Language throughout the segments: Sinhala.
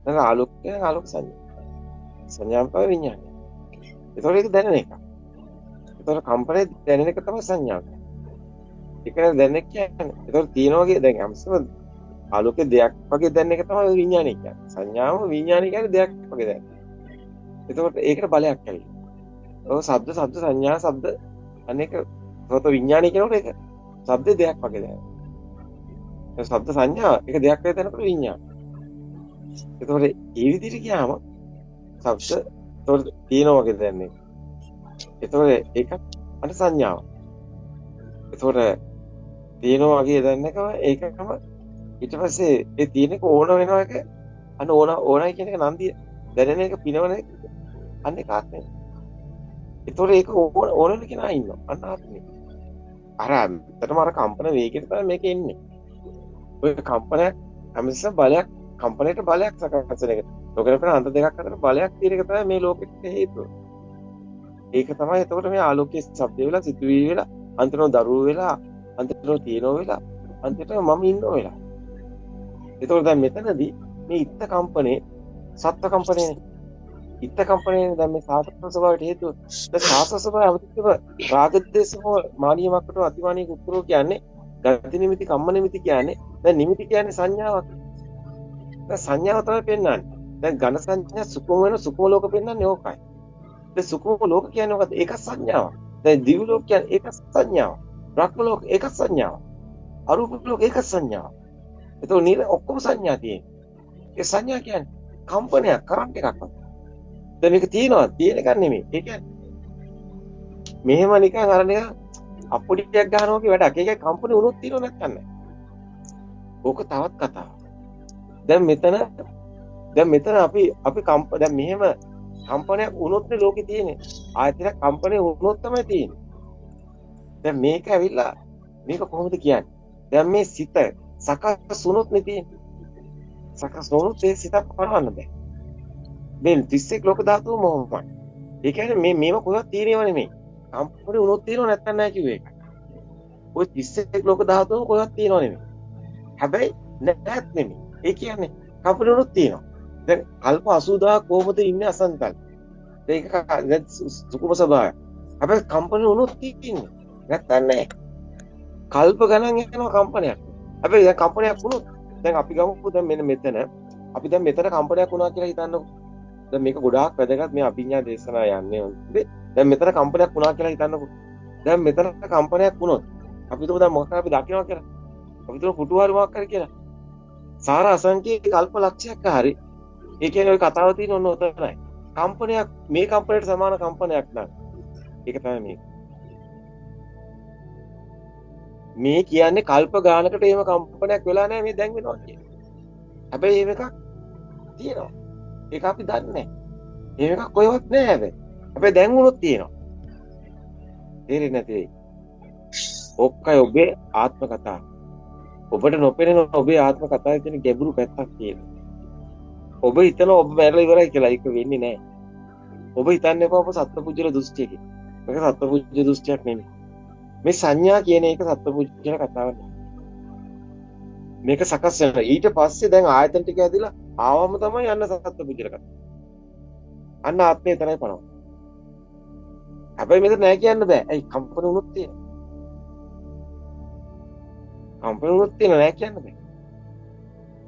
දැන් ආලෝකය ආලෝක සංඥා. සංඥාව තමයි විඥානය. ඒතකොට ඒක දැනෙන එක. ඒතකොට කම්පණය දැනෙන එක තමයි සංඥාව. ඒක දැනෙන කියන්නේ. ඒතකොට තියෙනවා වගේ දැන් හැමසම ආලෝකයේ දෙයක් වගේ දැනෙන එක තමයි විඥානය කියන්නේ. සංඥාව විඥානය කියන්නේ දෙයක් වගේ දැනෙන. ඒතකොට ඒකට බලයක් ඇවිල්ලා. ඔය ශබ්ද සංඥා ශබ්ද අනේක සෝත විඥානය කියනකොට ඒක ශබ්ද දෙයක් වගේ දැනෙනවා. ඒ ශබ්ද සංඥා ඒක දෙයක් වගේ දැනනකොට විඥාන. ඒතකොට මේ විදිහට ගියාම ශබ්ද ඒතකොට තියෙනවා වගේ දැනෙන්නේ. ඒතකොට ඒක අර සංඥාව. ඒතකොට තියෙනවා වගේ දැනන එකම ඒකම ඊට පස්සේ ඒ තියෙන එක ඕන වෙනවා එක අන්න ඕනයි කියන එක නන්දිය දැනෙන එක පිනවන එක අන්න ඒක ආත්මය. ඒතකොට ඒක ඕන කෙනා ඉන්නවා. අන්න ආත්මය. අර ඇත්තටම අර කම්පන වේගයට තමයි මේක එන්නේ. ඔය කම්පනය හැමතිස්සෙම බලයක් කම්පනයට බලයක් සකස් වෙන එක. ලෝකෙට කරන අන්ත දෙකක් අතර බලයක් තියෙන එක තමයි මේ ලෝකෙට හේතුව. ඒක තමයි එතකොට මේ ආලෝකයේ ශබ්ද වෙලා සිතුවිලි වෙලා අන්තිමව දරුවෝ වෙලා අන්තිමව තියෙනව වෙලා අන්තිමට මම ඉන්නව වෙලා. එතකොට දැන් මෙතනදී මේ ඉත්ත කම්පනේ සත්ත්ව කම්පනේ ඉත්ත කම්පනේ දැන් මේ සාසන ස්වභාවයට හේතුව. දැන් සාසන ස්වභාවය අවතිව රාග දේශෝ මානිය මක්කට අතිමානිය කුක්කරෝ කියන්නේ ගති නිමිති කම්ම නිමිති කියන්නේ දැන් නිමිති කියන්නේ සංඥාවක්. දැන් සංඥාව තමයි පෙන්වන්නේ. දැන් ඝන සංඥා සුකුම වෙන සුකුම ලෝක පෙන්වන්නේ ඕකයි. දැන් සුකුම ලෝක කියන්නේ මොකද්ද? ඒක සංඥාවක්. දැන් දිව්‍ය ලෝක කියන්නේ ඒක සංඥාවක්. බ්‍රහ්ම ලෝක ඒක සංඥාවක්. අරූප ලෝක ඒක සංඥාවක්. ඒතකොට නිර ඔක්කොම සංඥා තියෙන්නේ. ඒ සංඥා කියන්නේ කම්පනයක් කරන්ට් එකක් වගේ. දැන් මේක තියෙනවා තියෙන එකක් නෙමෙයි. ඒ කියන්නේ මෙහෙම නිකන් අර නිකන් අප්පුඩියක් ගන්නවා වගේ වැඩක්. ඒකේ කම්පන උනොත් තියෙනව නැත්නම් නැහැ. ඕක තවත් කතාවක්. දැන් මෙතන අපි දැන් මෙහෙම කම්පනයක් වුණොත් ලෝකේ තියෙන්නේ. ආයතනයක් කම්පණය වුණොත් තමයි තියෙන්නේ. දැන් මේක ඇවිල්ලා මේක කොහොමද කියන්නේ? දැන් මේ සිත සකස් වුණොත් නේ තියෙන්නේ. සකස් වුණොත් ඒ සිත පරවන්න බෑ. මේ 31 ලෝක ධාතුව මොහොමයි. ඒ කියන්නේ මේව කොහෙවත් තියෙනව නෙමෙයි. කම්පණය වුණොත් තියෙනව නැත්නම් නැහැ කිව්වේ ඒක. ඔය 31 ලෝක ධාතුව කොහෙවත් තියෙනව නෙමෙයි. හැබැයි නැත් නෙමෙයි. ඒ කියන්නේ කම්පණය වුණොත් තියෙනවා. දැන් කල්ප 80000 කොහොමද ඉන්නේ අසංකල්ප. ඒක සුකුම ස්වභාවය. හැබැයි කම්පන වුණොත් තියෙන්නේ. නැත්තම් නෑ. කල්ප ගණන් යනවා කම්පනයක්. හැබැයි දැන් කම්පනයක් වුණොත් දැන් අපි ගමු දැන් මෙන්න මෙතන අපි දැන් මෙතන කම්පනයක් වුණා කියලා හිතන්නකො. දැන් මේක ගොඩාක් වැදගත් මේ අභිඥා දේශනා යන්නේ හොඳේ. දැන් මෙතන කම්පනයක් වුණා කියලා හිතන්නකො. දැන් මෙතන කම්පනයක් වුණොත් අපි හිතමු දැන් මොකක්ද අපි දකිනවා කියලා. අපි හිතමු පුටුවාරි මොකක් කරේ කියලා. සාර අසංකේ කල්ප ලක්ෂයක් හරි. ඒ කියන්නේ ওই කතාව තියෙන ඔන්න ඔතනයි. කම්පනයක් මේ කම්පනයට සමාන කම්පනයක් නෑ. ඒක තමයි මේ කියන්නේ කල්ප ගානකට එහෙම කම්පනයක් වෙලා නැහැ මේ දැන් වෙනවා කියන්නේ. හැබැයි එහෙම එකක් තියෙනවා. ඒක අපි දන්නේ නැහැ. එහෙම එකක් කොහෙවත් නැහැ හැබැයි. හැබැයි දැන් වුණොත් තියෙනවා. තේරෙන්නේ නැති වෙයි. ඔක්කයි ඔබේ ආත්ම කතාව. ඔබට නොපෙනෙන ඔබේ ආත්ම කතාවේ තියෙන ගැඹුරු පැත්තක් තියෙනවා. ඔබ හිතන ඔබ මැරලා ඉවරයි කියලා ඒක වෙන්නේ නැහැ. ඔබ හිතන්නේ ඔබ සත්පුජ්‍යල දෘෂ්ටියක. මේක සත්පුජ්‍ය දෘෂ්ටියක් නෙමෙයි. මේ සංඥා කියන එක සත්පුජ්‍යල කතාවක්. මේක සකස් වෙනවා. ඊට පස්සේ දැන් ආයතන ටික ඇදලා ආවම තමයි යන්න සත්පුජ්‍යල කතාව. අන්න ආත්මය තමයි පනව. හැබැයි මේක නෑ කියන්න බෑ. ඇයි කම්පන වුණොත් තියෙනවා. කම්පන වුණොත් තියෙනවා නෑ කියන්න බෑ.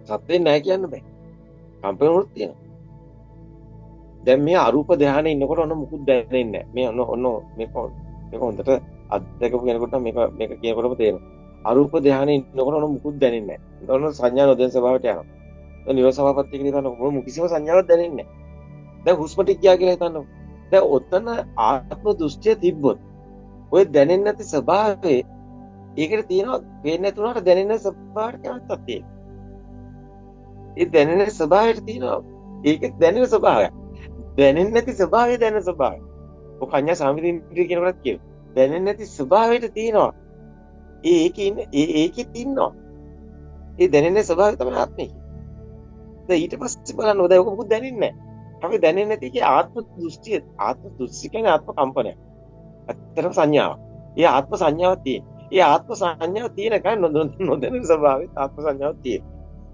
සත්‍යෙ නෑ කියන්න බෑ. කම්පන වුණොත් තියෙනවා. දැන් මේ අරූප ධානයේ ඉන්නකොට ඔන්න මුකුත් දැනෙන්නේ නැහැ. මේ ඔන්න මේක හොඳට අත්දැකපු කෙනෙකුට මේක කියනකොටම තේරෙනවා. අරූප ධානයේ ඉන්නකොට ඔන්න මුකුත් දැනෙන්නේ නැහැ. ඔන්න සංඥා නොදෙන ස්වභාවයට යනවා. දැන් නිරෝධසභාපත්තිය කියලා හිතනකොට මොන කිසිම සංඥාවක් දැනෙන්නේ නැහැ. දැන් හුස්ම ටික ගියා කියලා හිතන්නකො. දැන් ඔතන ආත්ම දෘෂ්ටිය තිබ්බොත් ඔය දැනෙන්නේ නැති ස්වභාවයේ ඒකට තියෙනවා වෙන්නේ නැති උනාට දැනෙන ස්වභාවයට කැමැත්තක් තියෙනවා. ඒ දැනෙන ස්වභාවයට තියෙනවා ඒකේ දැනෙන ස්වභාවයක්. දැනෙන්නේ නැති ස්වභාවය දැනෙන ස්වභාවය. ඔක කඤ්ඤා සාමිතින්ද්‍රිය කියනකොටත් කියනවා. දැනෙන්නේ නැති ස්වභාවයට තියෙනවා. ඒකෙත් ඉන්නවා. ඒ දැනෙන ස්වභාවය තමයි ආත්මය. දැන් ඊට පස්සේ බලන්න ඕනේ ඔක මොකද දැනෙන්නේ නැහැ. අපි දැනෙන්නේ නැති එකේ ආත්ම දෘෂ්ටිය ආත්ම දෘෂ්ටි කියන්නේ ආත්ම කම්පනයක්. ඇත්තටම සංඥාවක්. ඒ ආත්ම සංඥාවක් තියෙන. ඒ ආත්ම සංඥාව තියෙනකන් නොදැනෙන ස්වභාවයේ ආත්ම සංඥාවක් තියෙන.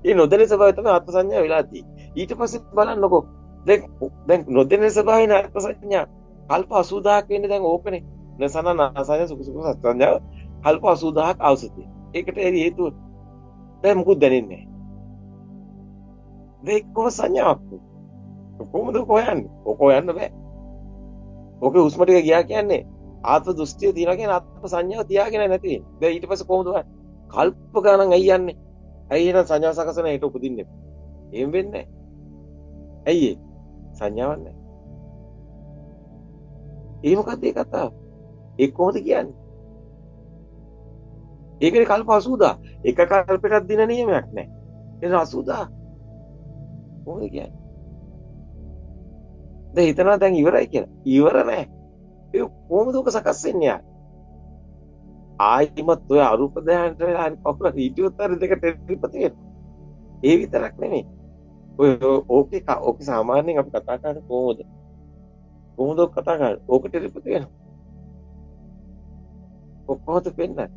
ඒ නොදැනෙන ස්වභාවය තමයි ආත්ම සංඥාව වෙලා තියෙන්නේ. ඊට පස්සේ බලන්නකෝ දැන් නොදෙන ස්වභාවයෙන් අර්ථ සංඥා කල්ප 80000ක් වෙන්නේ දැන් ඕකනේ. නසන නාසය සුඛ සුඛ සත්‍යඥා කල්ප 80000ක් අවසතිය. ඒකට හේතුව දැන් මොකුත් දැනෙන්නේ නැහැ. දෙක කොහොම සංඥාවක්. කොහොමද හොයන්නේ? ඔක හොයන්න බෑ. ඔකේ හුස්ම ටික ගියා කියන්නේ ආත්ම දෘෂ්ටිය තියනවා කියන්නේ ආත්ම සංඥාව තියාගෙන නැති වෙන්නේ. දැන් ඊට පස්සේ කොහොමද හොයන්නේ? කල්ප ගණන් ඇයි යන්නේ? ඇයි එහෙනම් සංඥා සකසන හිට උපදින්නේ? එහෙම වෙන්නේ නැහැ. ඇයි ඒ? සංඥාවක් නැහැ. ඒ මොකද්ද ඒ කතාව? ඒ කොහොමද කියන්නේ? ඒකනේ කල්ප 80000. එක කල්පයකට දින නියමයක් නැහැ. එතන 80000. කොහොමද කියන්නේ? දැන් හිතනවා දැන් ඉවරයි කියලා. ඉවර නැහැ. ඒ කොහොමද ඔක සකස් වෙන්නේ යා? ආයිමත් ඔය අරූප ධානයට වෙලා හරි කවුරු හරි හිටියොත් හරි දෙක ටෙලිපති වෙනවා. ඒ විතරක් නෙමෙයි. ඔය ඕකේ සාමාන්‍යයෙන් අපි කතා කරන්නේ කොහොමද? කොහොමද කතා කරන්නේ? ඕක ටෙලිපති වෙනවා. කොහොමද වෙන්නේ?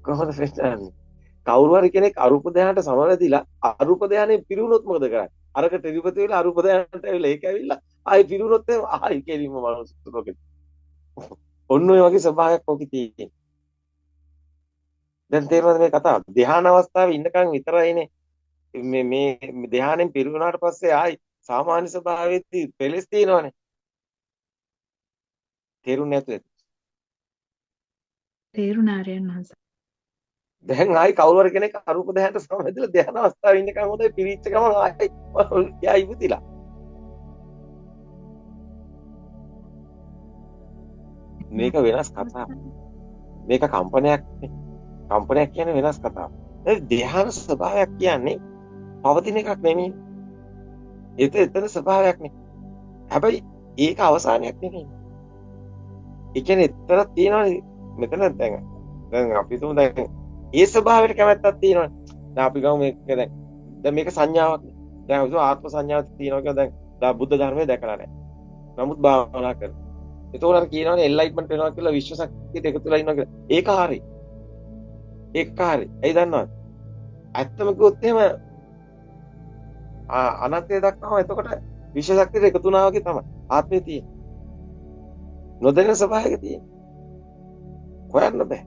කොහොමද වෙන්නේ? කවුරු හරි කෙනෙක් අරූප ධානයට සමවැදිලා අරූප ධානයේ පිරුණොත් මොකද කරන්නේ? අරක ටෙලිපති වෙලා අරූප ධානයට ඇවිල්ලා ඒක ඇවිල්ලා ආයි පිරුණොත් ආයි කෙලින්ම මනස ලෝකෙට. ඔන්න ඔය වගේ ස්වභාවයක් ඔකේ තියෙන්නේ. දැන් තේරෙනවද මේ කතාව? ධ්‍යාන අවස්ථාවේ ඉන්නකන් විතරයිනේ මේ ධ්‍යානෙන් පිරුණාට පස්සේ ආයි සාමාන්‍ය ස්වභාවයේදී පෙලස් තියෙනවනේ. තේරුන්නේ නැතුව. තේරුණාරයන් වහන්සේ. දැන් ආයි කවුරු හරි කෙනෙක් අරූප ධ්‍යානට සමවැදලා ධ්‍යාන අවස්ථාවේ ඉන්නකන් හොඳයි පිරිච්ච ගමන් ආයි ඉවතිලා. මේක වෙනස් කතාවක්. මේක කම්පනයක් නේ. කම්පනයක් කියන්නේ වෙනස් කතාවක්. ඒ ධ්‍යාන ස්වභාවයක් කියන්නේ පවතින එකක් නෙමෙයි. එතන ස්වභාවයක් නේ. හැබැයි ඒක අවසානයක් නෙමෙයි. ඒ කියන්නේ එතන තියෙනවනේ මෙතන දැන් අපි තුමු දැන් ඒ ස්වභාවයට කැමැත්තක් තියෙනවනේ. දැන් අපි ගමු මේක දැන් මේක සංඥාවක් නේ. දැන් අපි ආත්ම සංඥාවක් තියෙනවා කියලා දැන් බුද්ධ ධර්මයේ දැකලා නැහැ. නමුත් භාවනා කරනවා. ඒතකොට කියනවනේ එන්ලයිට්මන්ට් වෙනවා කියලා විශ්ව ශක්තියට එකතු වෙලා ඉන්නවා කියලා. ඒක හරි. ඒක හරි. ඇයි දන්නවද? ඇත්තම කිව්වොත් එහෙම අනන්තය දක්වාම එතකොට විශ්ව ශක්තියට එකතු වුණා වගේ තමයි. ආත්මය තියෙන්නේ. නොදැනෙන ස්වභාවයක තියෙන්නේ. හොයන්න බෑ.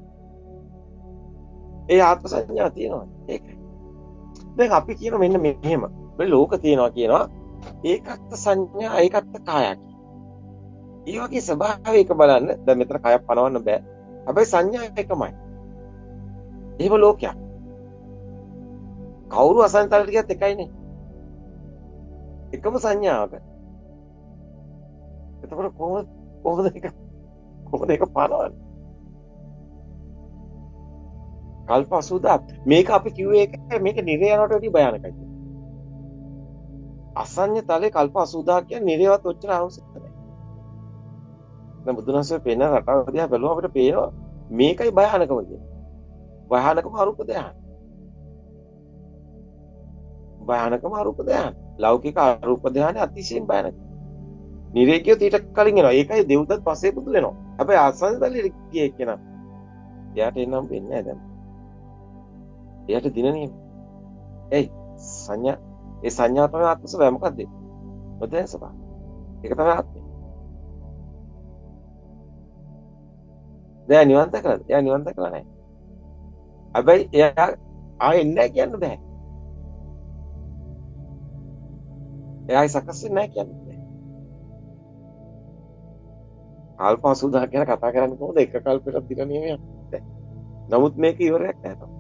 ඒ ආත්ම සංඥා තියෙනවා. ඒකයි. දැන් අපි කියන මෙන්න මෙහෙම. මේ ලෝක තියෙනවා කියනවා. ඒකත් සංඥා ඒකත් කායක්. ඒ වගේ ස්වභාවයක බලන්න දැන් මෙතන කයක් පනවන්න බෑ. හැබැයි සංඥා එකමයි. එහෙම ලෝකයක්. කවුරු අසංතලට ගියත් එකයිනේ. එකම සංඥාවක. එතකොට කොහොමද ඒක පනවන්නේ? කල්ප 80000 මේක අපි කිව්වේ මේක නිරේ යනට වැඩි භයානකයි. අසඤ්ඤ තලේ කල්ප 80000 කියන්නේ නිරේවත් ඔච්චර අවශ්‍ය නැහැ. දැන් බුදුන් වහන්සේ පේන රටාව දිහා බැලුවම අපිට පේනවා මේකයි භයානකම කියන්නේ. භයානකම අරූප ධ්‍යාන. භයානකම අරූප ධ්‍යාන. ලෞකික අරූප ධ්‍යාන අතිශයින් භයානකයි. නිරේ කියොත් ඊට කලින් එනවා. ඒකයි දෙව්දත් පස්සේ බුදු වෙනවා. හැබැයි අසඤ්ඤ තලේ කියේ කෙනා එයාට එන්නම් වෙන්නේ නැහැ දැන්. එයාට දින නියම. ඒයි සංඥා ඒ සංඥා තමයි ආත්ම ස්වභාවය මොකද්ද? නොදැන ස්වභාවය. ඒක තමයි ආත්මය. දැන් නිවන් දැකලාද? එයා නිවන් දැකලා නැහැ. හැබැයි එයා ආයෙ නැහැ කියන්න බෑ. එයායි සකස් වෙන්නේ නැහැ කියන්න බෑ. කල්ප 80000 ගැන කතා කරන්නේ කොහොමද? එක කල්පයකට දින නියමයක්. නමුත් මේක ඉවරයක් නැහැ.